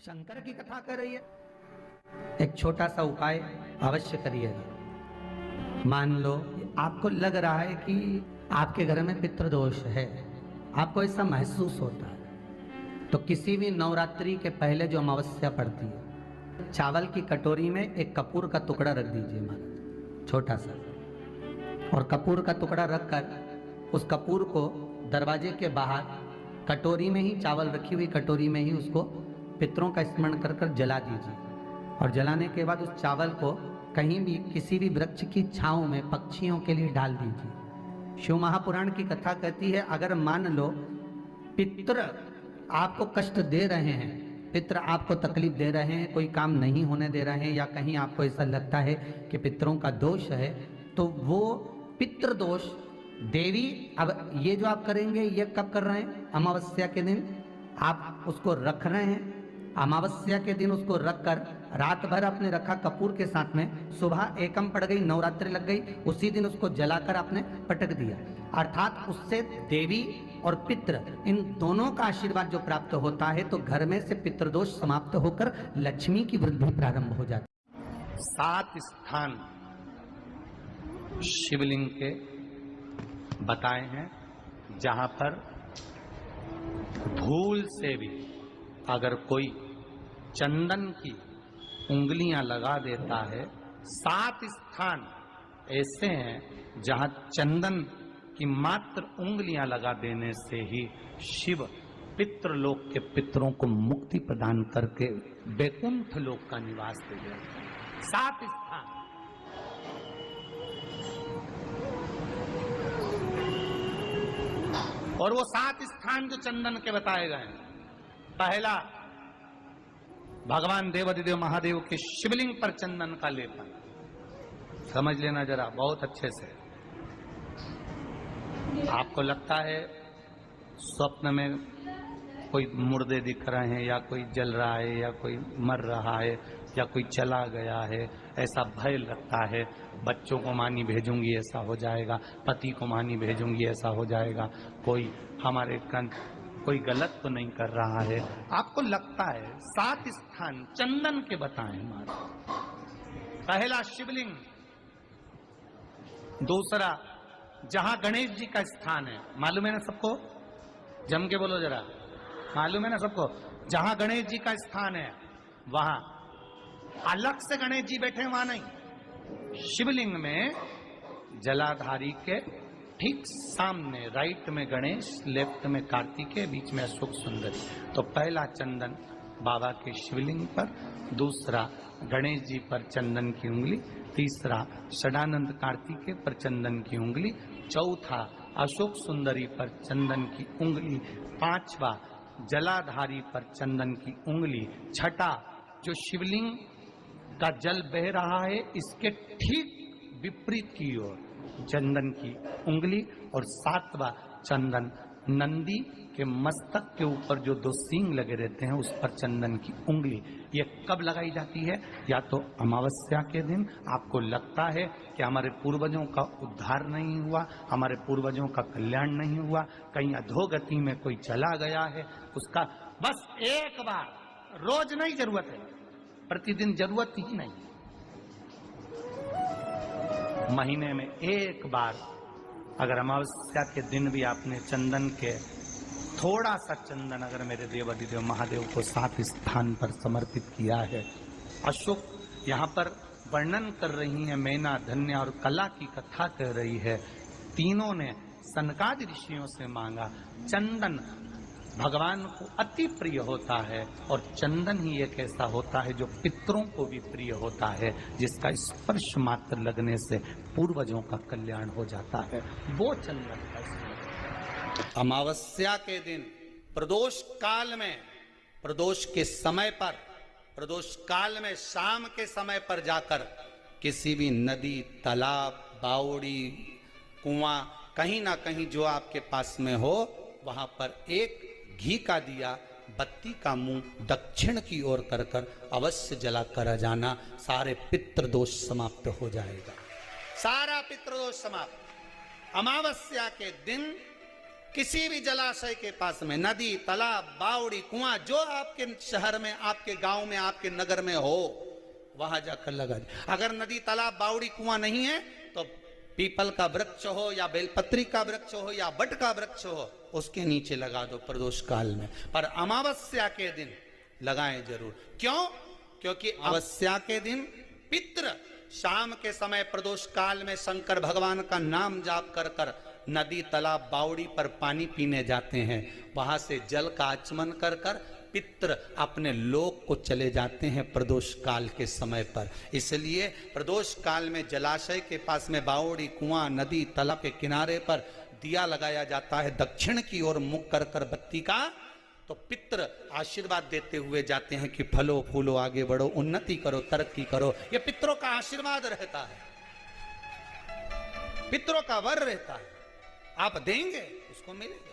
शंकर की कथा कर रही है। एक छोटा सा उपाय अवश्य करिएगा। मान लो आपको लग रहा है कि आपके घर में पितृदोष है, आपको ऐसा महसूस होता है, तो किसी भी नवरात्रि के पहले जो अमावस्या पड़ती है, चावल की कटोरी में एक कपूर का टुकड़ा रख दीजिए महाराज, छोटा सा, और कपूर का टुकड़ा रखकर उस कपूर को दरवाजे के बाहर कटोरी में ही, चावल रखी हुई कटोरी में ही उसको पितरों का स्मरण कर कर जला दीजिए। और जलाने के बाद उस चावल को कहीं भी किसी भी वृक्ष की छांव में पक्षियों के लिए डाल दीजिए। शिव महापुराण की कथा कहती है, अगर मान लो पितृ आपको कष्ट दे रहे हैं, पितृ आपको तकलीफ दे रहे हैं, कोई काम नहीं होने दे रहे हैं, या कहीं आपको ऐसा लगता है कि पितरों का दोष है, तो वो पितृदोष देवी, अब ये जो आप करेंगे ये कब कर रहे हैं? अमावस्या के दिन आप उसको रख रहे हैं। अमावस्या के दिन उसको रखकर रात भर आपने रखा कपूर के साथ में, सुबह एकम पड़ गई, नवरात्रि लग गई, उसी दिन उसको जलाकर आपने पटक दिया। अर्थात उससे देवी और पितृ इन दोनों का आशीर्वाद जो प्राप्त होता है, तो घर में से पितृदोष समाप्त होकर लक्ष्मी की वृद्धि प्रारंभ हो जाती है। 7 स्थान शिवलिंग के बताए हैं जहां पर भूल से भी अगर कोई चंदन की उंगलियां लगा देता है, 7 स्थान ऐसे हैं जहां चंदन की मात्र उंगलियां लगा देने से ही शिव पितृलोक के पितरों को मुक्ति प्रदान करके वैकुंठ लोक का निवास दे देते हैं। 7 स्थान। और वो 7 स्थान जो चंदन के बताए गए हैं, पहला भगवान देवाधिदेव महादेव के शिवलिंग पर चंदन का लेपन। समझ लेना जरा बहुत अच्छे से। आपको लगता है स्वप्न में कोई मुर्दे दिख रहे हैं, या कोई जल रहा है, या कोई मर रहा है, या कोई चला गया है, ऐसा भय लगता है। बच्चों को मानी भेजूंगी ऐसा हो जाएगा, पति को मानी भेजूंगी ऐसा हो जाएगा, कोई हमारे कोई गलत तो नहीं कर रहा है, आपको लगता है। 7 स्थान चंदन के बताएं हमारे। पहला शिवलिंग, दूसरा जहां गणेश जी का स्थान है, मालूम है ना सबको? जम के बोलो जरा, मालूम है ना सबको? जहां गणेश जी का स्थान है वहां अलग से गणेश जी बैठे, वहां नहीं। शिवलिंग में जलाधारी के ठीक सामने राइट में गणेश, लेफ्ट में कार्तिकेय, बीच में अशोक सुंदरी। तो पहला चंदन बाबा के शिवलिंग पर, दूसरा गणेश जी पर चंदन की उंगली, तीसरा षडानंद कार्तिकेय पर चंदन की उंगली, चौथा अशोक सुंदरी पर चंदन की उंगली, पांचवा जलाधारी पर चंदन की उंगली, छठा जो शिवलिंग का जल बह रहा है इसके ठीक विपरीत की ओर चंदन की उंगली, और 7वां चंदन नंदी के मस्तक के ऊपर जो 2 सींग लगे रहते हैं उस पर चंदन की उंगली। ये कब लगाई जाती है? या तो अमावस्या के दिन आपको लगता है कि हमारे पूर्वजों का उद्धार नहीं हुआ, हमारे पूर्वजों का कल्याण नहीं हुआ, कहीं अधोगति में कोई चला गया है, उसका बस एक बार, रोज नहीं जरूरत है, प्रतिदिन जरूरत ही नहीं, महीने में एक बार अगर अमावस्या के दिन भी आपने चंदन के थोड़ा सा चंदन अगर मेरे देवाधिदेव महादेव को 7 स्थान पर समर्पित किया है। अशोक यहाँ पर वर्णन कर रही है, मैना, धन्य और कला की कथा कह रही है। तीनों ने सनकादि ऋषियों से मांगा। चंदन भगवान को अति प्रिय होता है, और चंदन ही एक ऐसा होता है जो पितरों को भी प्रिय होता है, जिसका स्पर्श मात्र लगने से पूर्वजों का कल्याण हो जाता है, वो चंदन का। अमावस्या के दिन प्रदोष काल में, प्रदोष के समय पर, प्रदोष काल में शाम के समय पर जाकर किसी भी नदी, तालाब, बावड़ी, कुआं, कहीं ना कहीं जो आपके पास में हो, वहां पर एक घी का दिया, बत्ती का मुंह दक्षिण की ओर कर कर अवश्य जला कर जाना। सारे पितृदोष समाप्त हो जाएगा, सारा पितृदोष समाप्त। अमावस्या के दिन किसी भी जलाशय के पास में, नदी, तालाब, बावड़ी, कुआं, जो आपके शहर में, आपके गांव में, आपके नगर में हो, वहां जाकर लगा दे। अगर नदी, तालाब, बावड़ी, कुआं नहीं है तो पीपल का वृक्ष हो या बेलपत्री का वृक्ष हो या बट का वृक्ष हो, उसके नीचे लगा दो प्रदोष काल में। पर अमावस्या के दिन लगाएं जरूर। क्यों? क्योंकि अमावस्या के दिन पितृ शाम के समय प्रदोष काल में शंकर भगवान का नाम जाप कर कर नदी, तालाब, बावड़ी पर पानी पीने जाते हैं। वहां से जल का आचमन कर कर पितृ अपने लोक को चले जाते हैं प्रदोष काल के समय पर। इसलिए प्रदोष काल में जलाशय के पास में, बावड़ी, कुआं, नदी, तालाब के किनारे पर दिया लगाया जाता है दक्षिण की ओर मुख कर कर बत्ती का। तो पितृ आशीर्वाद देते हुए जाते हैं कि फलो फूलो, आगे बढ़ो, उन्नति करो, तरक्की करो। यह पितरों का आशीर्वाद रहता है, पितरों का वर रहता है। आप देंगे उसको मिलेगा।